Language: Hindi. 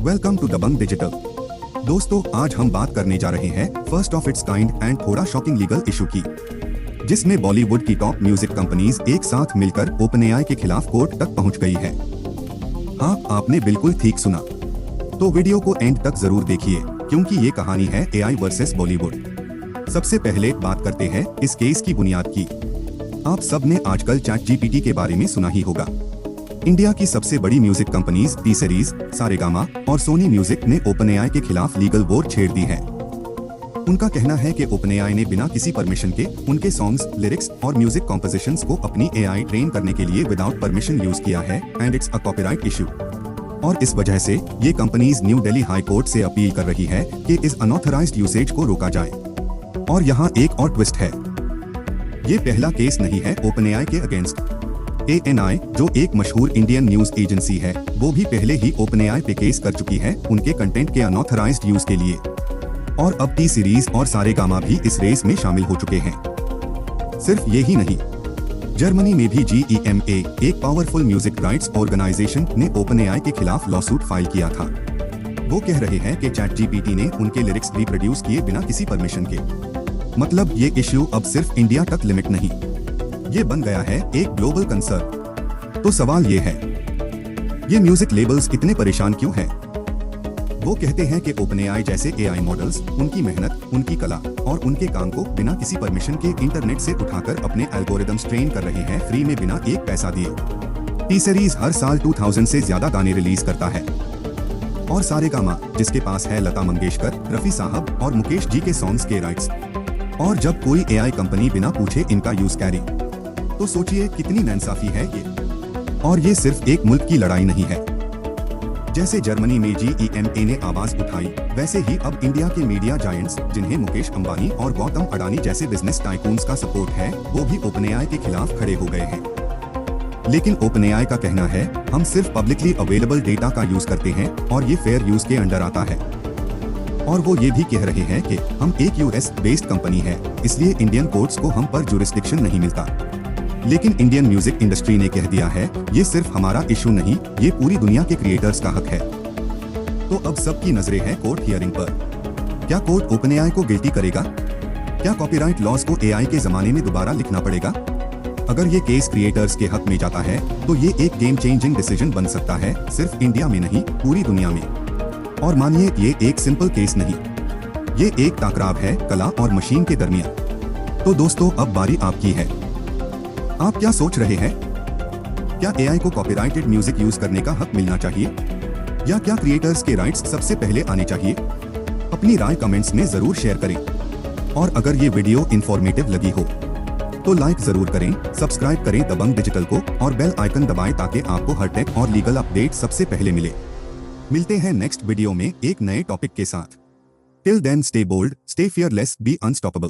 Welcome to Dabangg digital. दोस्तों, आज हम बात करने जा रहे हैं first of its kind and थोड़ा शॉकिंग लीगल इशू की, जिसमें बॉलीवुड की टॉप म्यूजिक कंपनीज एक साथ मिलकर ओपनएआई के खिलाफ कोर्ट तक पहुंच गई है। हाँ, आपने बिल्कुल ठीक सुना। तो वीडियो को एंड तक जरूर देखिए, क्योंकि ये कहानी है एआई वर्सेस बॉलीवुड। सबसे पहले बात करते हैं इस केस की बुनियाद की। आप सब ने आजकल चैट जीपीटी के बारे में सुना ही होगा। इंडिया की सबसे बड़ी music companies T series, Saregama और सोनी म्यूजिक ने ओपनएआई के खिलाफ लीगल वॉर छेड़ दी है। उनका कहना है कि ओपनएआई ने बिना किसी परमिशन के उनके सॉन्ग्स, लिरिक्स और म्यूजिक कॉम्पोजिशंस को अपनी एआई ट्रेन करने के लिए विदाउट परमिशन यूज किया है and it's a copyright issue. और इस वजह से ये companies new Delhi high court से अपील कर रही है कि इस अनऑथराइज्ड यूसेज को रोका जाए। और यहाँ एक और ट्विस्ट है, ये पहला केस नहीं है ओपनएआई के अगेंस्ट। ANI, जो एक मशहूर इंडियन न्यूज एजेंसी है, वो भी पहले ही ओपनएआई पे केस कर चुकी है उनके कंटेंट के अनऑथराइज्ड यूज के लिए। और अब टी सीरीज और सारेगामा भी इस रेस में शामिल हो चुके हैं। सिर्फ ये ही नहीं, जर्मनी में भी GEMA, एक पावरफुल म्यूजिक राइट्स ऑर्गेनाइजेशन, ने ओपनएआई के खिलाफ लॉसूट फाइल किया था। वो कह रहे हैं कि चैट जीपीटी ने उनके लिरिक्स रिप्रोड्यूस किए बिना किसी परमिशन के। मतलब ये इश्यू अब सिर्फ इंडिया तक लिमिट नहीं, ये बन गया है एक ग्लोबल कंसर्न। तो सवाल ये है, ये म्यूजिक लेबल्स इतने परेशान क्यों हैं? वो कहते हैं कि ओपनएआई जैसे एआई मॉडल्स उनकी मेहनत, उनकी कला और उनके काम को बिना किसी परमिशन के इंटरनेट से उठाकर अपने एल्गोरिदम्स ट्रेन कर रहे हैं, फ्री में, बिना एक पैसा दिए। टी सीरीज हर साल 2000 से ज्यादा गाने रिलीज करता है। और सारेगामा, जिसके पास है लता मंगेशकर, रफी साहब और मुकेश जी के सॉन्ग्स के राइट्स। और जब कोई एआई कंपनी बिना पूछे इनका यूज कैरी, तो सोचिए कितनी नाइंसाफी है ये। और ये सिर्फ एक मुल्क की लड़ाई नहीं है। जैसे जर्मनी में GEMA ने आवाज उठाई, वैसे ही अब इंडिया के मीडिया जायंट्स, जिन्हें मुकेश अंबानी और गौतम अडानी जैसे बिजनेस टाइकून्स का सपोर्ट है, वो भी ओपनएआई के खिलाफ खड़े हो गए हैं। लेकिन ओपनएआई का कहना है, हम सिर्फ पब्लिकली अवेलेबल डेटा का यूज करते हैं और ये फेयर यूज के अंडर आता है। और वो ये भी कह रहे हैं कि हम एक US बेस्ड कंपनी है, इसलिए इंडियन कोर्ट्स को हम पर जुरिस्डिक्शन नहीं मिलता। लेकिन इंडियन म्यूजिक इंडस्ट्री ने कह दिया है, ये सिर्फ हमारा इशू नहीं, ये पूरी दुनिया के क्रिएटर्स का हक है। तो अब सबकी नजरें हैं कोर्ट हियरिंग पर। क्या कोर्ट ओपनएआई को गिल्टी करेगा? क्या कॉपीराइट लॉज को एआई के जमाने में दोबारा लिखना पड़ेगा? अगर ये केस क्रिएटर्स के हक में जाता है, तो ये एक गेम चेंजिंग डिसीजन बन सकता है, सिर्फ इंडिया में नहीं, पूरी दुनिया में। और मानिए, ये एक सिंपल केस नहीं, ये एक टकराव है कला और मशीन के दरमियान। तो दोस्तों, अब बारी आपकी है। आप क्या सोच रहे हैं? क्या एआई को कॉपीराइटेड म्यूजिक यूज करने का हक मिलना चाहिए, या क्या क्रिएटर्स के राइट्स सबसे पहले आने चाहिए? अपनी राय कमेंट्स में जरूर शेयर करें। और अगर ये वीडियो इंफॉर्मेटिव लगी हो, तो लाइक जरूर करें, सब्सक्राइब करें दबंग डिजिटल को और बेल आइकन दबाएं ताकि आपको हर टेक और लीगल अपडेट सबसे पहले मिले। मिलते हैं नेक्स्ट वीडियो में एक नए टॉपिक के साथ। Till then, stay bold, stay fearless, be unstoppable.